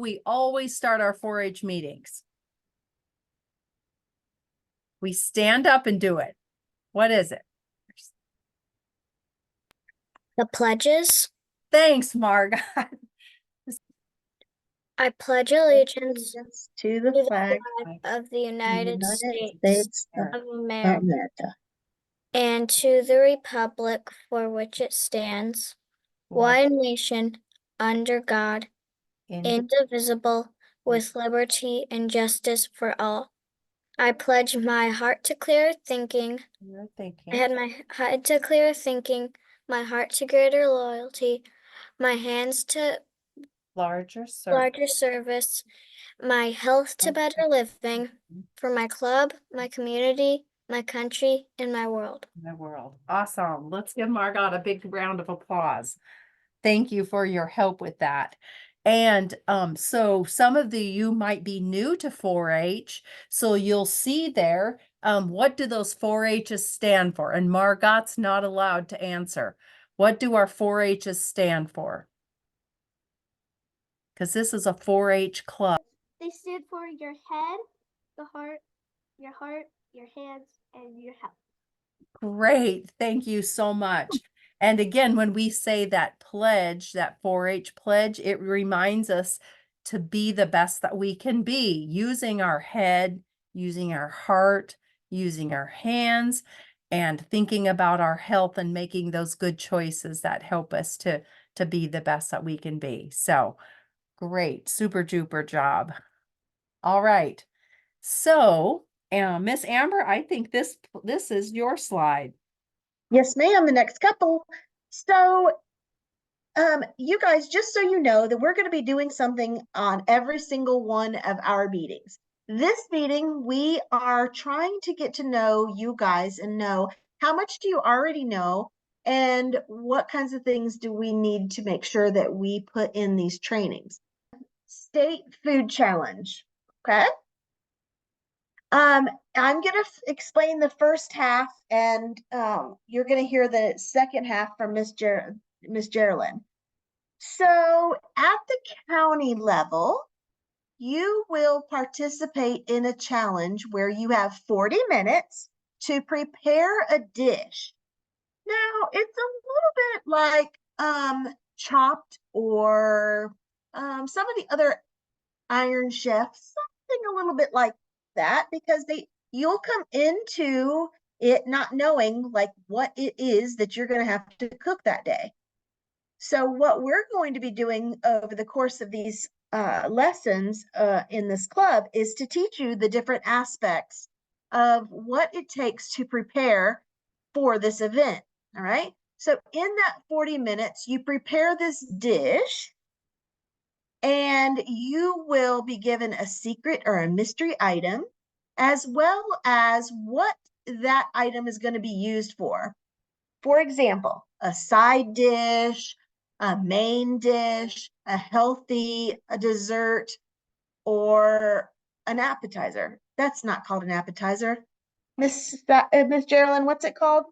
We always start our 4-H meetings. We stand up and do it. What is it? The pledges. Thanks, Margot. I pledge allegiance to the flag of the United States of of America America, and to the republic for which it stands, one nation, under God, indivisible, with liberty and justice for all. I pledge my heart to clear thinking. I had my head to clear thinking, my heart to greater loyalty, my hands to larger service, my health to better living, for my club, my community, my country, and my world. Awesome. Let's give Margot a big round of applause. Thank you for your help with that. And so some of you might be new to 4-H, so you'll see there, what do those 4-H's stand for? And Margot's not allowed to answer. What do our 4-H's stand for? Because this is a 4-H club. They stand for your head, your heart, your hands, and your health. Great. Thank you so much. And again, when we say that pledge, that 4-H pledge, it reminds us to be the best that we can be, using our head, using our heart, using our hands, and thinking about our health and making those good choices that help us to be the best that we can be. So great, super duper job. All right. So, Miss Amber, I think this is your slide. Yes, ma'am, the next couple. So, you guys, just so you know that we're going to be doing something on every single one of our meetings. This meeting, we are trying to get to know you guys and know how much do you already know and what kinds of things do we need to make sure that we put in these trainings. State food challenge, okay? I'm going to explain the first half, and you're going to hear the second half from Miss Geraldine. So at the county level, you will participate in a challenge where you have 40 minutes to prepare a dish. Now, it's a little bit like Chopped or some of the other Iron Chefs, something a little bit like that, because you'll come into it not knowing like what it is that you're going to have to cook that day. So what we're going to be doing over the course of these lessons in this club is to teach you the different aspects of what it takes to prepare for this event. All right. So in that 40 minutes, you prepare this dish, and you will be given a secret or a mystery item, as well as what that item is going to be used for. For example, a side dish, a main dish, a dessert, or an appetizer. That's not called an appetizer. Miss Geraldine, what's it called?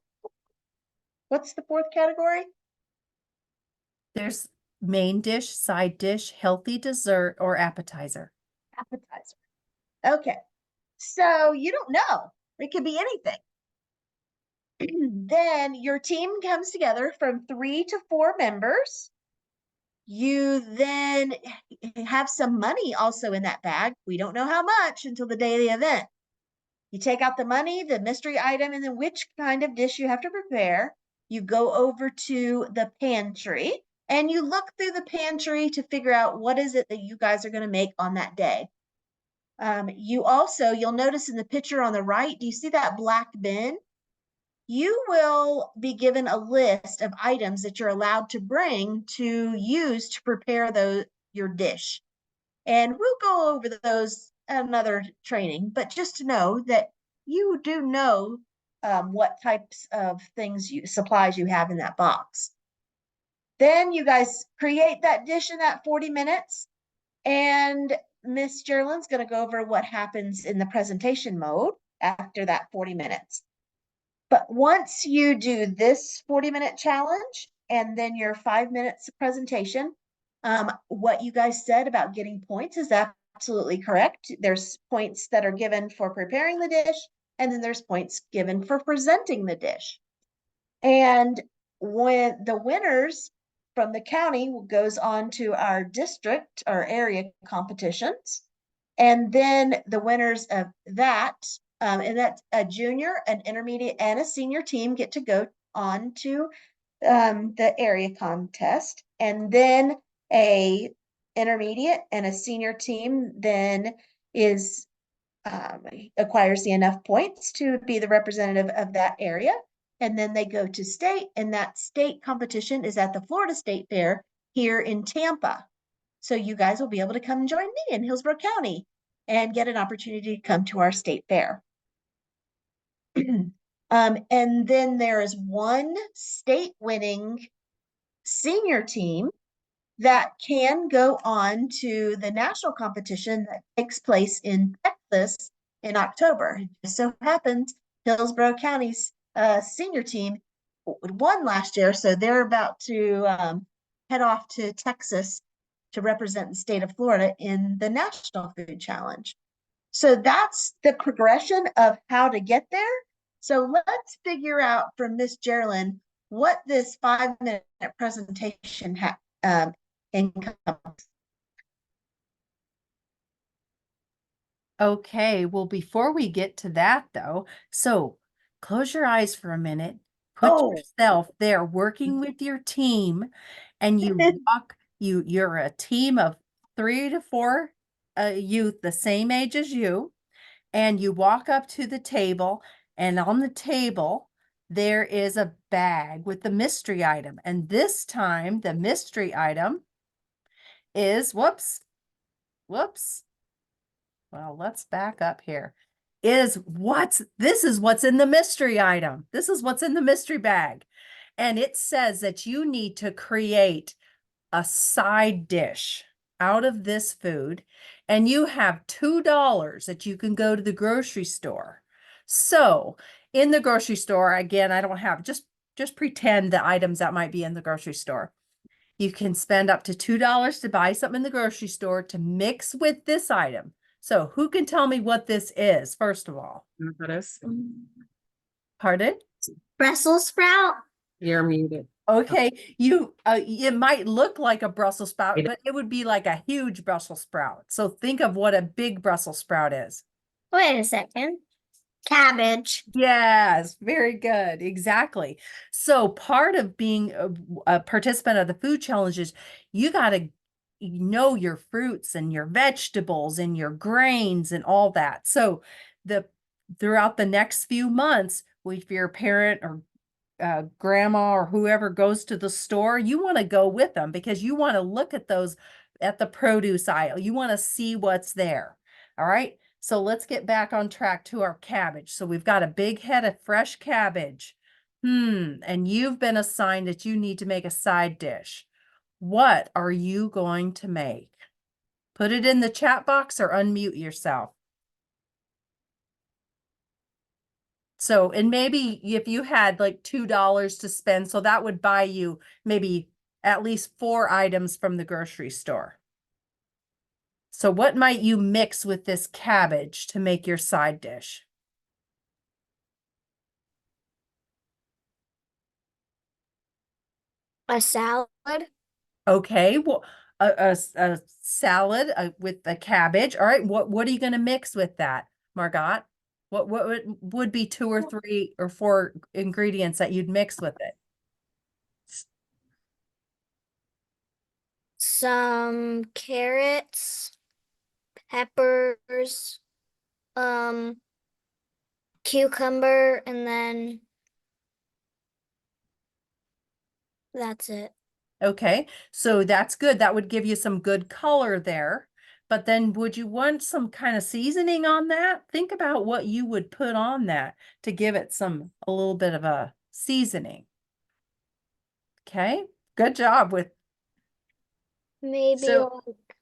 What's the fourth category? There's main dish, side dish, healthy dessert, or appetizer. Appetizer. Okay. So you don't know. It could be anything. Then your team comes together from 3 to 4 members. You then have some money also in that bag. We don't know how much until the day of the event. You take out the money, the mystery item, and then which kind of dish you have to prepare. You go over to the pantry and you look through the pantry to figure out what is it that you guys are going to make on that day. You'll notice in the picture on the right, do you see that black bin? You will be given a list of items that you're allowed to bring to use to prepare your dish. And we'll go over those at another training, but just to know that you do know what types of supplies you have in that box. Then you guys create that dish in that 40 minutes, and Miss Geraldine's going to go over what happens in the presentation mode after that 40 minutes. But once you do this 40-minute challenge and then your 5 minutes of presentation, What you guys said about getting points is absolutely correct. There's points that are given for preparing the dish, and then there's points given for presenting the dish. And when the winners from the county goes on to our district or area competitions, and then the winners of that, and that's a junior, an intermediate, and a senior team get to go on to the area contest, and then a intermediate and a senior team then is acquires the enough points to be the representative of that area. And then they go to state, and that state competition is at the Florida State Fair here in Tampa. So you guys will be able to come join me in Hillsborough County and get an opportunity to come to our state fair. And then there is one state winning senior team that can go on to the national competition that takes place in Texas in October. It just so happens Hillsborough County's senior team won last year, so they're about to head off to Texas to represent the state of Florida in the National Food Challenge. So that's the progression of how to get there. So let's figure out from Miss Geraldine what this 5-minute presentation encompasses. Okay, well, before we get to that though, so close your eyes for a minute, put Oh. yourself there working with your team, and you walk, you're a team of 3 to 4 youth the same age as you, and you walk up to the table, and on the table there is a bag with the mystery item, and this time the mystery item is, whoops, well, let's back up here. This is what's in the mystery item. This is what's in the mystery bag. And it says that you need to create a side dish out of this food, and you have $2 that you can go to the grocery store. So in the grocery store, again, I don't have, just pretend the items that might be in the grocery store. You can spend up to $2 to buy something in the grocery store to mix with this item. So who can tell me what this is, first of all? Pardon? Brussels sprout. You're muted. Okay, it might look like a Brussels sprout, but it would be like a huge Brussels sprout. So think of what a big Brussels sprout is. Wait a second. Cabbage. Yes, very good. Exactly. So part of being a participant of the food challenges, you got to know your fruits and your vegetables and your grains and all that. So throughout the next few months, if you're a parent or grandma or whoever goes to the store, you want to go with them because you want to look at those at the produce aisle. You want to see what's there. All right. So let's get back on track to our cabbage. So we've got a big head of fresh cabbage. And you've been assigned that you need to make a side dish. What are you going to make? Put it in the chat box or unmute yourself. So, and maybe if you had like $2 to spend, so that would buy you maybe at least 4 items from the grocery store. So what might you mix with this cabbage to make your side dish? A salad. Okay, well, a salad with the cabbage. All right, what are you going to mix with that, Margot? What would be 2 or 3 or 4 ingredients that you'd mix with it? Some carrots, peppers, cucumber, and then that's it. Okay, so that's good. That would give you some good color there. But then would you want some kind of seasoning on that? Think about what you would put on that to give it a little bit of a seasoning. Okay, good job with. Maybe So- like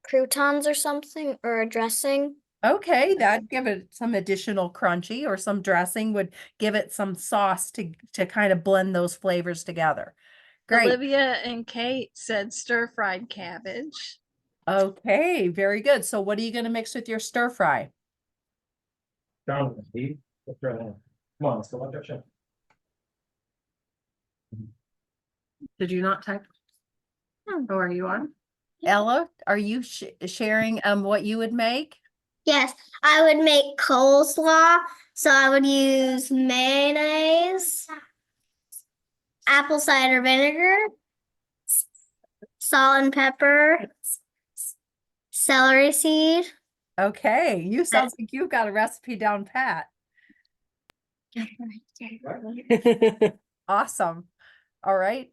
croutons or something, or a dressing. Okay, that'd give it some additional crunchy, or some dressing would give it some sauce to kind of blend those flavors together. Great. Olivia and Kate said stir-fried cabbage. Okay, very good. So what are you going to mix with your stir fry? Down, Steve. Let's try that. Come on, let's go like that shit. Did you not type? Oh, are you on? Ella, are you sharing what you would make? Yes, I would make coleslaw. So I would use mayonnaise, apple cider vinegar, salt and pepper, celery seed. Okay, you sounds like you've got a recipe down pat. Awesome. All right.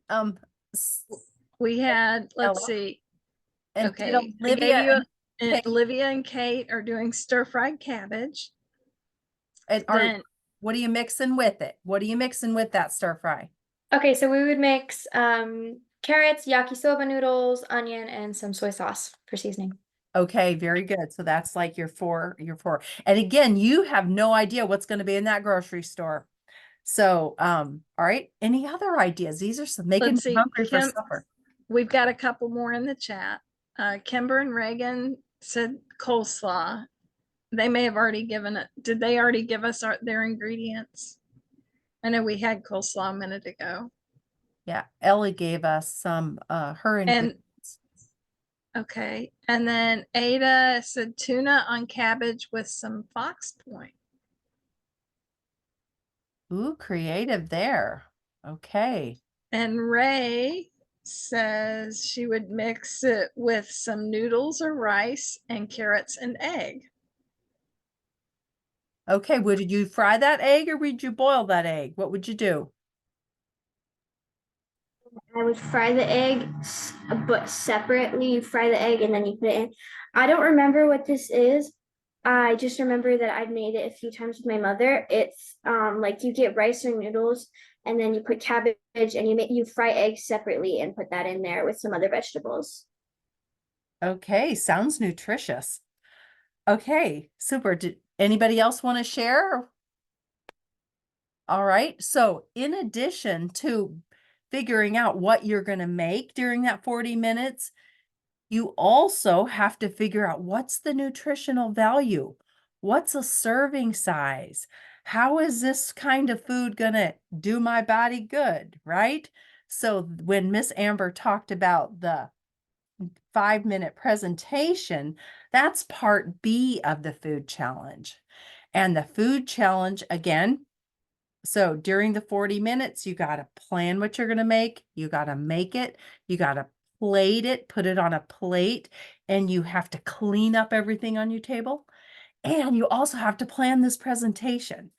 We had, let's Ella? see. And Okay, did I gave Olivia you, and Kate- Olivia and Kate are doing stir-fried cabbage. and Then what are you mixing with it? What are you mixing with that stir fry? Okay, so we would mix carrots, yakisoba noodles, onion, and some soy sauce for seasoning. Okay, very good. So that's like your four. And again, you have no idea what's going to be in that grocery store. So, all right. Any other ideas? These are some making Let's me see, hungry for Kim- supper. we've got a couple more in the chat. Kimber and Reagan said coleslaw. They may have already given it. Did they already give us their ingredients? I know we had coleslaw a minute ago. Yeah, Ellie gave us some her And ingredients. okay, and then Ada said tuna on cabbage with some fox point. Ooh, creative there. Okay. And Ray says she would mix it with some noodles or rice and carrots and egg. Okay, would you fry that egg or would you boil that egg? What would you do? I would fry the egg, but separately. You fry the egg and then you put it in. I don't remember what this is. I just remember that I've made it a few times with my mother. It's like you get rice or noodles and then you put cabbage and you fry eggs separately and put that in there with some other vegetables. Okay, sounds nutritious. Okay, super. Did anybody else want to share? All right. So in addition to figuring out what you're going to make during that 40 minutes, you also have to figure out what's the nutritional value. What's a serving size? How is this kind of food going to do my body good, right? So when Miss Amber talked about the 5-minute presentation, that's part B of the food challenge. And the food challenge, again, so during the 40 minutes, you got to plan what you're going to make. You got to make it. You got to plate it, put it on a plate, and you have to clean up everything on your table. And you also have to plan this presentation.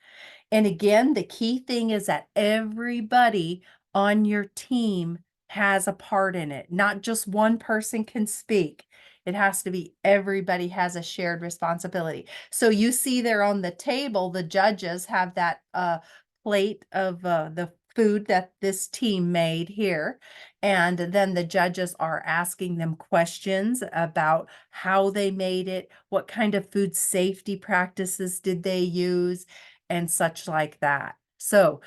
And again, the key thing is that everybody on your team has a part in it. Not just one person can speak. It has to be everybody has a shared responsibility. So you see there on the table, the judges have that plate of the food that this team made here. And then the judges are asking them questions about how they made it, what kind of food safety practices did they use, and such like that. So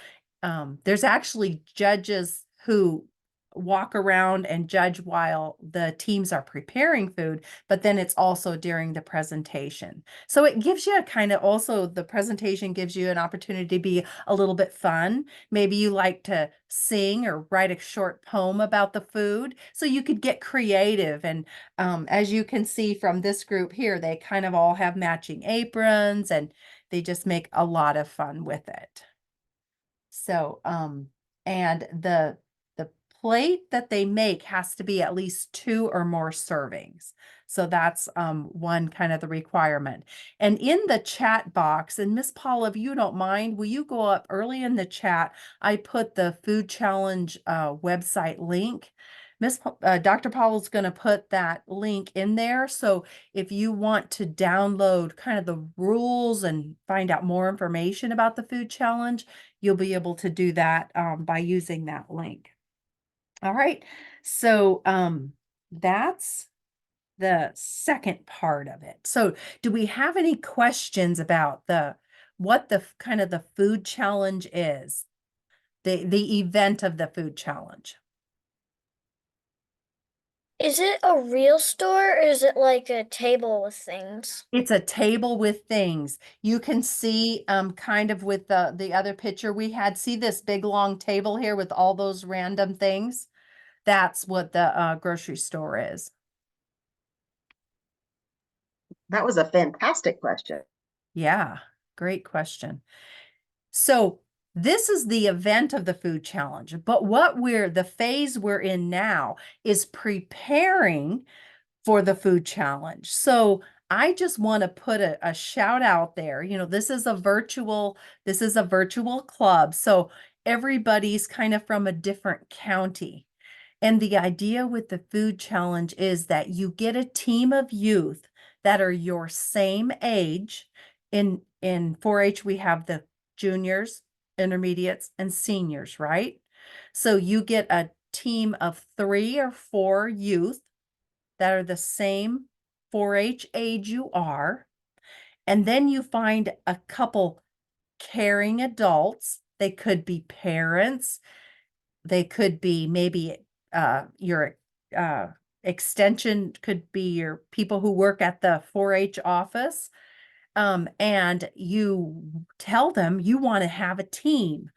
there's actually judges who walk around and judge while the teams are preparing food, but then it's also during the presentation. So it gives you a kind of also the presentation gives you an opportunity to be a little bit fun. Maybe you like to sing or write a short poem about the food. So you could get creative. And as you can see from this group here, they kind of all have matching aprons and they just make a lot of fun with it. So, and the plate that they make has to be at least 2 or more servings. So that's one kind of the requirement. And in the chat box, and Miss Paula, if you don't mind, will you go up early in the chat? I put the food challenge website link. Dr. Powell's going to put that link in there. So if you want to download kind of the rules and find out more information about the food challenge, you'll be able to do that by using that link. All right. So that's the second part of it. So do we have any questions about what the kind of the food challenge is? The event of the food challenge? Is it a real store or is it like a table with things? It's a table with things. You can see kind of with the other picture we had, see this big long table here with all those random things? That's what the grocery store is. That was a fantastic question. Yeah, great question. So this is the event of the food challenge, but the phase we're in now is preparing for the food challenge. So I just want to put a shout out there. You know, this is a virtual club. So everybody's kind of from a different county. And the idea with the food challenge is that you get a team of youth that are your same age. In 4-H, we have the juniors, intermediates, and seniors, right? So you get a team of 3 or 4 youth that are the same 4-H age you are. And then you find a couple caring adults. They could be parents. They could be maybe your extension could be your people who work at the 4-H office. And you tell them you want to have a team.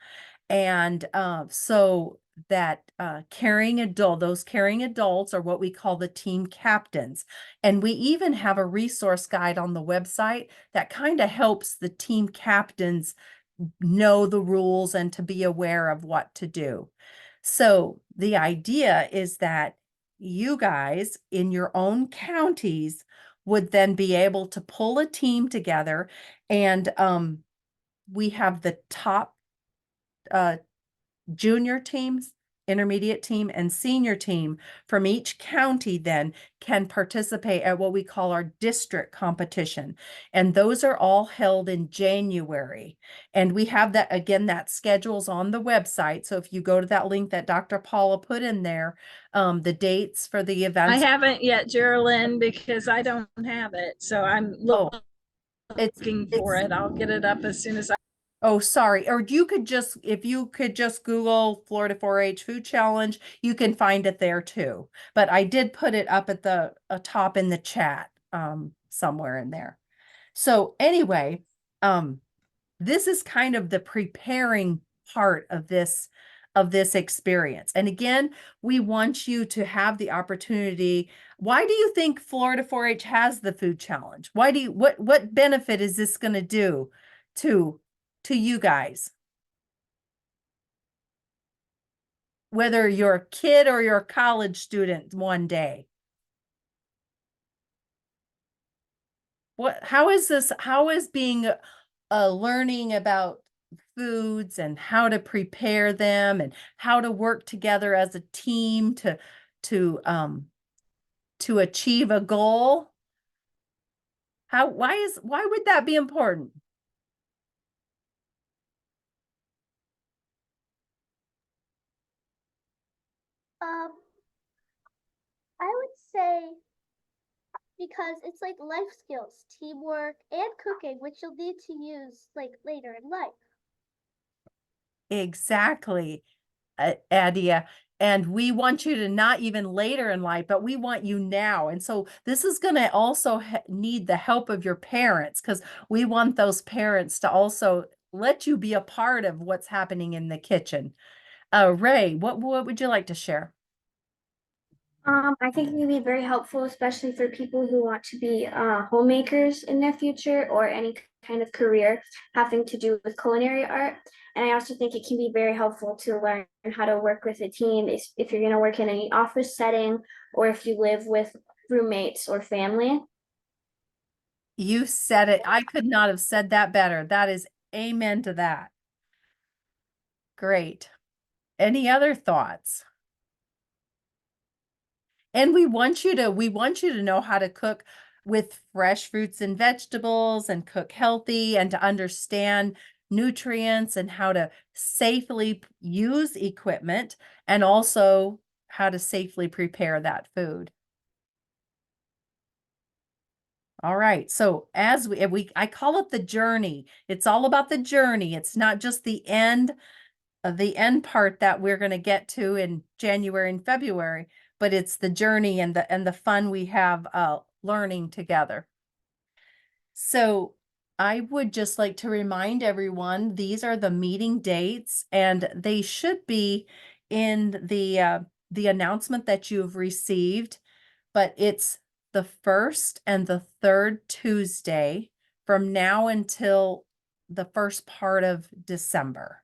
And so that those caring adults are what we call the team captains. And we even have a resource guide on the website that kind of helps the team captains know the rules and to be aware of what to do. So the idea is that you guys in your own counties would then be able to pull a team together, and we have the top junior teams, intermediate team, and senior team from each county then can participate at what we call our district competition. And those are all held in January. And we have that, again, that schedule's on the website. So if you go to that link that Dr. Paula put in there, the dates for the I events. haven't yet, Geraldine, because I don't have it. So I'm Oh, looking for it. I'll get it up as soon as I. Oh, sorry. Or if you could just Google Florida 4-H Food Challenge, you can find it there too. But I did put it up at the top in the chat, somewhere in there. So anyway, this is kind of the preparing part of this experience. And again, we want you to have the opportunity. Why do you think Florida 4-H has the food challenge? What benefit is this going to do to you guys? Whether you're a kid or you're a college student one day. How is being learning about foods and how to prepare them and how to work together as a team to achieve a goal? Why would that be important? I would say because it's like life skills, teamwork, and cooking, which you'll need to use like later in life. Exactly, Adia. And we want you to not even later in life, but we want you now. And so this is going to also need the help of your parents, because we want those parents to also let you be a part of what's happening in the kitchen. Ray, what would you like to share? I think it can be very helpful, especially for people who want to be homemakers in their future or any kind of career having to do with culinary art. And I also think it can be very helpful to learn how to work with a team if you're going to work in any office setting or if you live with roommates or family. You said it. I could not have said that better. That is amen to that. Great. Any other thoughts? And we want you to know how to cook with fresh fruits and vegetables and cook healthy and to understand nutrients and how to safely use equipment and also how to safely prepare that food. All right. So as I call it the journey. It's all about the journey. It's not just the end part that we're going to get to in January and February, but it's the journey and the fun we have learning together. So I would just like to remind everyone, these are the meeting dates, and they should be in the announcement that you've received, but it's the first and the third Tuesday from now until the first part of December.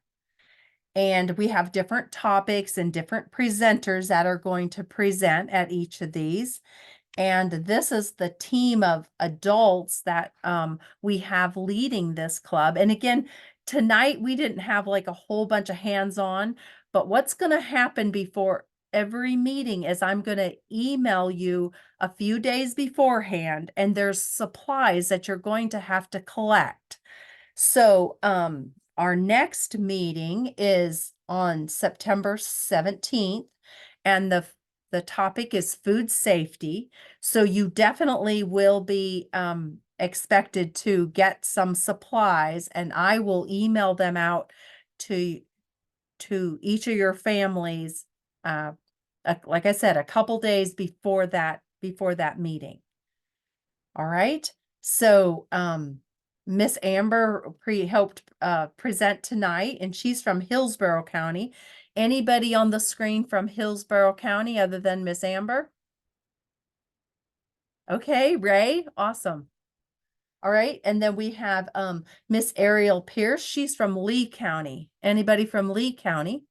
And we have different topics and different presenters that are going to present at each of these. And this is the team of adults that we have leading this club. And again, tonight we didn't have like a whole bunch of hands-on, but what's going to happen before every meeting is I'm going to email you a few days beforehand, and there's supplies that you're going to have to collect. So our next meeting is on September 17th, and the topic is food safety. So you definitely will be expected to get some supplies, and I will email them out to each of your families, like I said, a couple days before that meeting. All right. So Miss Amber helped present tonight, and she's from Hillsborough County. Anybody on the screen from Hillsborough County other than Miss Amber? Okay, Ray, awesome. All right, and then we have Miss Ariel Pierce. She's from Lee County. Anybody from Lee County?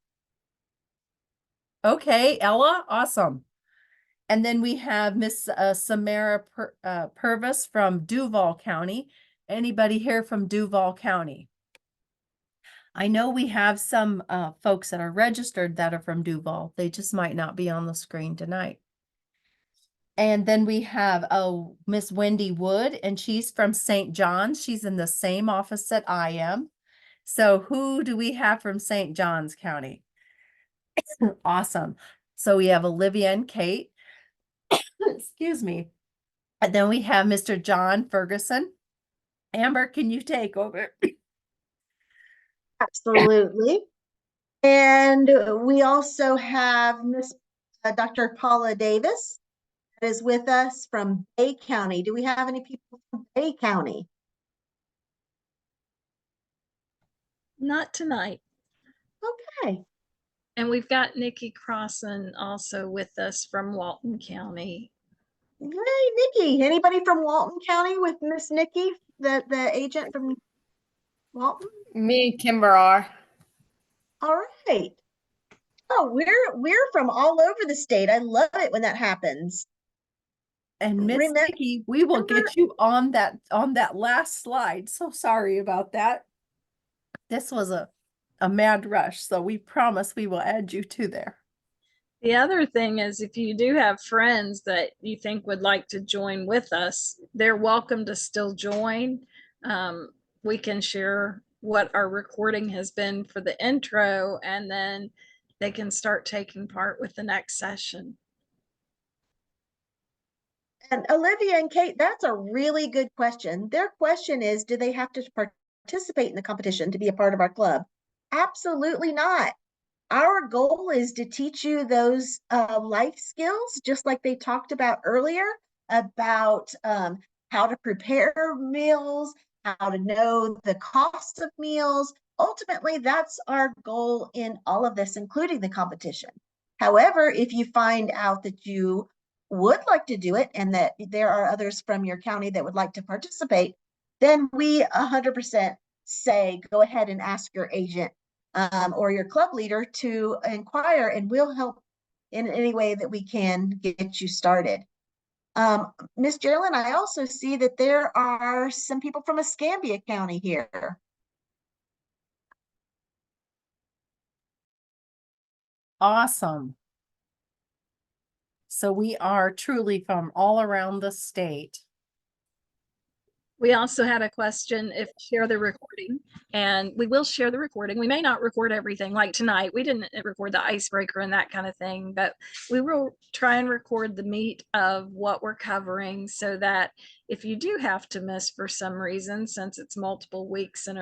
Okay, Ella, awesome. And then we have Miss Samara Purvis from Duval County. Anybody here from Duval County? I know we have some folks that are registered that are from Duval. They just might not be on the screen tonight. And then we have Miss Wendy Wood, and she's from St. John's. She's in the same office that I am. So who do we have from St. John's County? Awesome. So we have Olivia and Kate. Excuse me. And then we have Mr. John Ferguson. Amber, can you take over? Absolutely. And we also have Miss Dr. Paula Davis that is with us from Bay County. Do we have any people from Bay County? Not tonight. Okay. And we've got Nikki Crossan also with us from Walton County. Hey, Nikki. Anybody from Walton County with Miss Nikki, the agent from Walton? Me and Kimber are. All right. Oh, we're from all over the state. I love it when that happens. And Miss Remember- Nikki, we will get you on that last slide. So sorry about that. This was a mad rush, so we promise we will add you to there. The other thing is, if you do have friends that you think would like to join with us, they're welcome to still join. We can share what our recording has been for the intro, and then they can start taking part with the next session. And Olivia and Kate, that's a really good question. Their question is, do they have to participate in the competition to be a part of our club? Absolutely not. Our goal is to teach you those life skills, just like they talked about earlier, about how to prepare meals, how to know the cost of meals. Ultimately, that's our goal in all of this, including the competition. However, if you find out that you would like to do it and that there are others from your county that would like to participate, then we 100% say go ahead and ask your agent or your club leader to inquire, and we'll help in any way that we can get you started. Miss Geraldine, I also see that there are some people from Escambia County here. Awesome. So we are truly from all around the state. We also had a question if share the recording, and we will share the recording. We may not record everything like tonight. We didn't record the icebreaker and that kind of thing, but we will try and record the meat of what we're covering so that if you do have to miss for some reason, since it's multiple weeks, and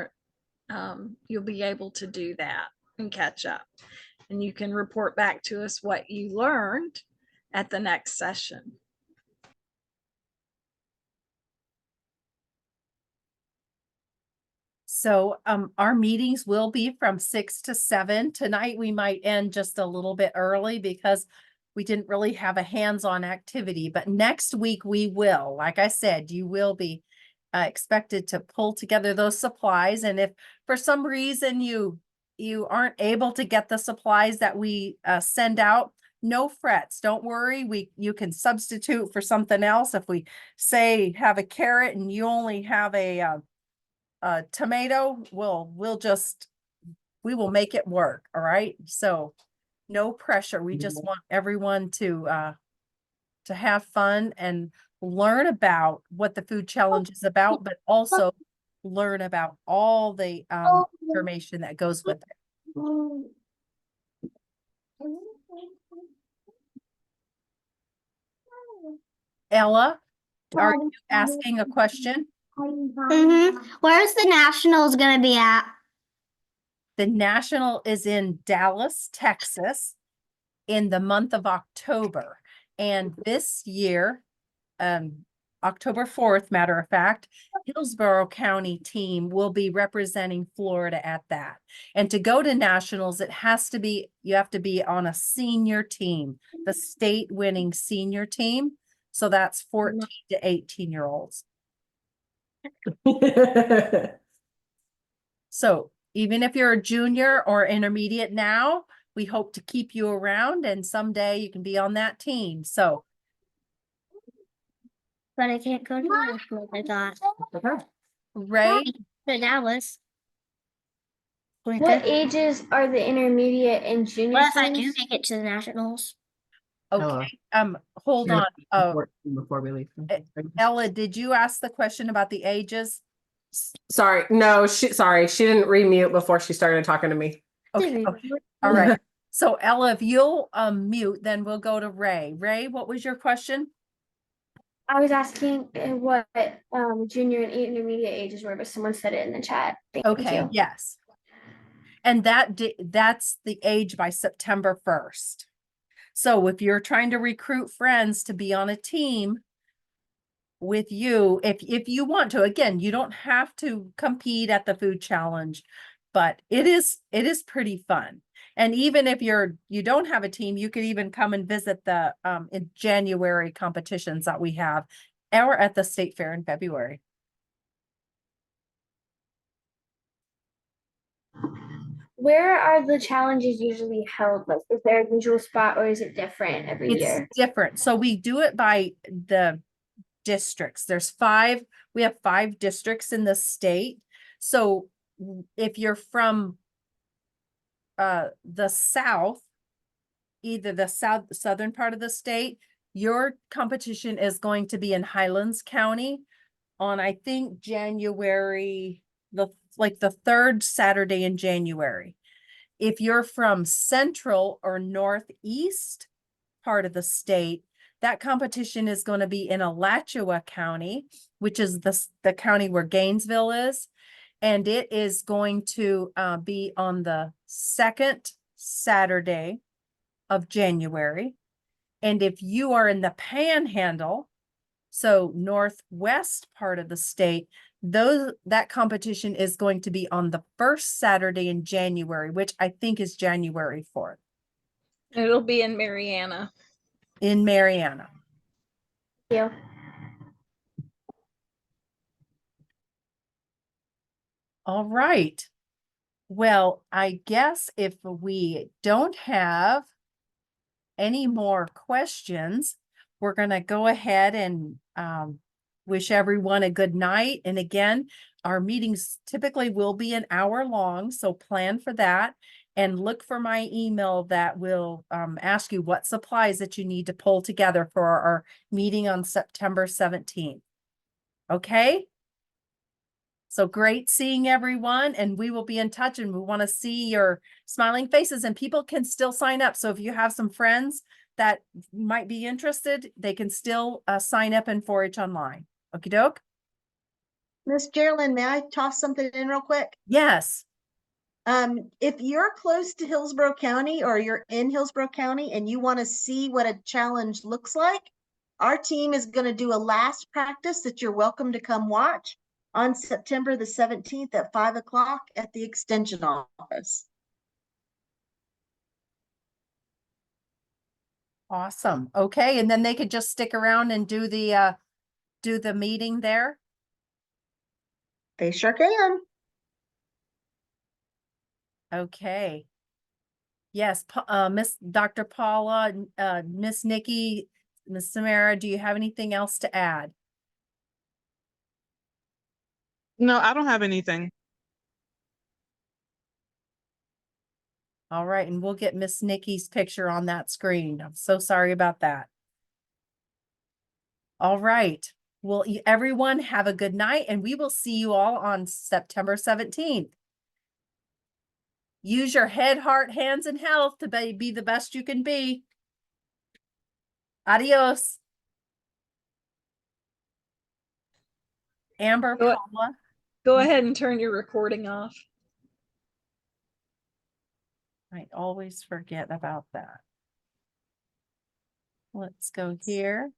you'll be able to do that and catch up. And you can report back to us what you learned at the next session. So our meetings will be from 6 to 7. Tonight we might end just a little bit early because we didn't really have a hands-on activity, but next week we will. Like I said, you will be expected to pull together those supplies. And if for some reason you aren't able to get the supplies that we send out, no frets. Don't worry. You can substitute for something else. If we say have a carrot and you only have a tomato, we will make it work. All right. So no pressure. We just want everyone to have fun and learn about what the food challenge is about, but also learn about all the information that goes with it. Ella, are you asking a question? Where's the Nationals gonna be at? The National is in Dallas, Texas, in the month of October. And this year, October 4th, matter of fact, Hillsborough County team will be representing Florida at that. And to go to nationals, you have to be on a senior team, the state winning senior team. So that's 14 to 18-year-olds. So even if you're a junior or intermediate now, we hope to keep you around and someday you can be on that team. So. But I can't go to Nationals, I thought. Ray, To Dallas. What ages are the intermediate and junior What if I do teams? make it to the Nationals? okay, hold on. Before we leave. Ella, did you ask the question about the ages? Sorry, no, she didn't remute before she started talking to me. Okay, all right. So Ella, if you'll mute, then we'll go to Ray. Ray, what was your question? I was asking what junior and intermediate ages were, but someone said it in the chat. Thank Okay, you. yes. And that's the age by September 1st. So if you're trying to recruit friends to be on a team with you, if you want to, again, you don't have to compete at the food challenge, but it is pretty fun. And even if you don't have a team, you could even come and visit the in January competitions that we have, or at the state fair in February. Where are the challenges usually held? Like, is there a usual spot or is it different every year? It's different. So we do it by the districts. We have 5 districts in the state. So if you're from the south, either the southern part of the state, your competition is going to be in Highlands County on, I think, January, the 3rd Saturday in January. If you're from central or northeast part of the state, that competition is going to be in Alachua County, which is the county where Gainesville is. And it is going to be on the 2nd Saturday of January. And if you are in the Panhandle, so northwest part of the state, that competition is going to be on the 1st Saturday in January, which I think is January 4th. It'll be in Marianna. In Marianna. Yeah. All right. Well, I guess if we don't have any more questions, we're going to go ahead and wish everyone a good night. And again, our meetings typically will be an hour long, so plan for that. And look for my email that will ask you what supplies that you need to pull together for our meeting on September 17th. Okay? So great seeing everyone, and we will be in touch, and we want to see your smiling faces, and people can still sign up. So if you have some friends that might be interested, they can still sign up in 4-H online. Okie doke? Miss Geraldine, may I toss something in real quick? Yes. If you're close to Hillsborough County or you're in Hillsborough County and you want to see what a challenge looks like, our team is going to do a last practice that you're welcome to come watch on September the 17th at 5 o'clock at the Extension office. Awesome. Okay, and then they could just stick around and do the meeting there. They sure can. Okay. Yes, Miss Dr. Paula, Miss Nikki, Miss Samara, do you have anything else to add? No, I don't have anything. All right, and we'll get Miss Nikki's picture on that screen. I'm so sorry about that. All right. Well, everyone have a good night, and we will see you all on September 17th. Use your head, heart, hands, and health to be the best you can be. Adios. Amber, Go- Paula. Go ahead and turn your recording off. I always forget about that. Let's go here.